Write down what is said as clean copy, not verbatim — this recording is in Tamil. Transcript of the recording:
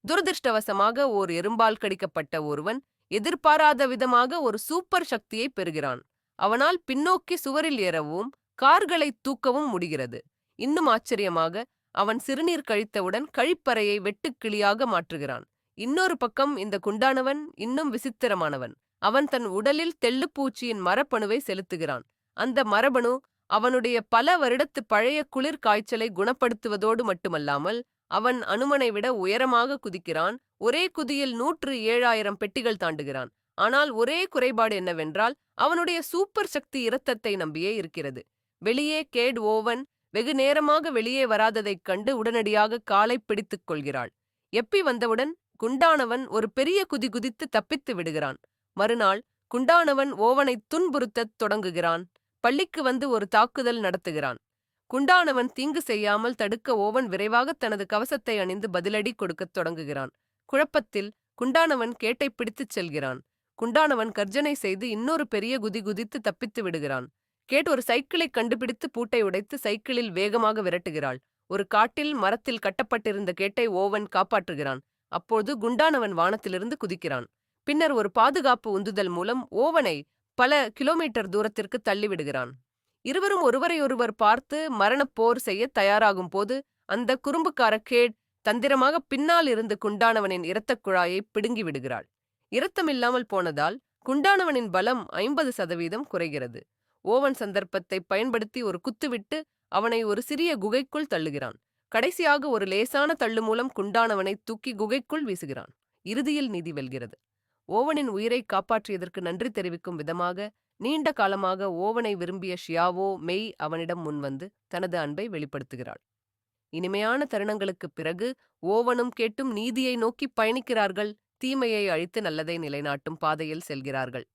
துரதிர்ஷ்டவசமாக ஓர் எறும்பால் கடிக்கப்பட்ட ஒருவன் எதிர்பாராத விதமாக ஒரு சூப்பர் சக்தியை பெறுகிறான். அவனால் பின்னோக்கி சுவரில் ஏறவும் கார்களை தூக்கவும் முடிகிறது. இன்னும் ஆச்சரியமாக, அவன் சிறுநீர் கழித்தவுடன் கழிப்பறையை வெட்டுக்கிளியாக மாற்றுகிறான். இன்னொரு பக்கம் இந்த குண்டானவன் இன்னும் விசித்திரமானவன். அவன் தன் உடலில் தெள்ளுப்பூச்சியின் மரபணுவை செலுத்துகிறான். அந்த மரபணு அவனுடைய பல வருடத்து பழைய குளிர் காய்ச்சலை குணப்படுத்துவதோடு மட்டுமல்லாமல், அவன் அனுமனை விட உயரமாக குதிக்கிறான். ஒரே குதியில் 107,000 பெட்டிகள் தாண்டுகிறான். ஆனால் ஒரே குறைபாடு என்னவென்றால், அவனுடைய சூப்பர் சக்தி இரத்தத்தை நம்பியே இருக்கிறது. வெளியே கேட் ஓவன் வெகு நேரமாக வெளியே வராததைக் கண்டு உடனடியாக காலை பிடித்துக் கொள்கிறாள். எப்பி வந்தவுடன் குண்டானவன் ஒரு பெரிய குதி குதித்து தப்பித்து விடுகிறான். மறுநாள் குண்டானவன் ஓவனை துன்புறுத்தத் தொடங்குகிறான். பள்ளிக்கு வந்து ஒரு தாக்குதல் நடத்துகிறான். குண்டானவன் தீங்கு செய்யாமல் தடுக்க ஓவன் விரைவாக தனது கவசத்தை அணிந்து பதிலடி கொடுக்கத் தொடங்குகிறான். குழப்பத்தில் குண்டானவன் கேட்டை பிடித்துச் செல்கிறான். குண்டானவன் கர்ஜனை செய்து இன்னொரு பெரிய குதி குதித்து தப்பித்து விடுகிறான். கேட் ஒரு சைக்கிளை கண்டுபிடித்து பூட்டை உடைத்து சைக்கிளில் வேகமாக விரட்டுகிறாள். ஒரு காட்டில் மரத்தில் கட்டப்பட்டிருந்த கேட்டை ஓவன் காப்பாற்றுகிறான். அப்போது குண்டானவன் வானத்திலிருந்து குதிக்கிறான். பின்னர் ஒரு பாதுகாப்பு உந்துதல் மூலம் ஓவனை பல கிலோமீட்டர் தூரத்திற்கு தள்ளிவிடுகிறான். இருவரும் ஒருவரையொருவர் பார்த்து மரணப்போர் செய்ய தயாராகும் போது அந்த குறும்புக்கார கேட் தந்திரமாக பின்னால் இருந்து குண்டானவனின் இரத்தக் குழாயை பிடுங்கி விடுகிறாள். இரத்தமில்லாமல் போனதால் குண்டானவனின் பலம் 50% குறைகிறது. ஓவன் சந்தர்ப்பத்தை பயன்படுத்தி ஒரு குத்துவிட்டு அவனை ஒரு சிறிய குகைக்குள் தள்ளுகிறான். கடைசியாக ஒரு லேசான தள்ளு மூலம் குண்டானவனை தூக்கி குகைக்குள் வீசுகிறான். இறுதியில் நீதி வெல்கிறது. ஓவனின் உயிரை காப்பாற்றியதற்கு நன்றி தெரிவிக்கும் விதமாக நீண்ட காலமாக ஓவனை விரும்பிய ஷியாவோ மெய் அவனிடம் முன்வந்து தனது அன்பை வெளிப்படுத்துகிறாள். இனிமையான தருணங்களுக்குப் பிறகு ஓவனும் கேட்டும் நீதியை நோக்கி பயணிக்கிறார்கள். தீமையை அழித்து நல்லதை நிலைநாட்டும் பாதையில் செல்கிறார்கள்.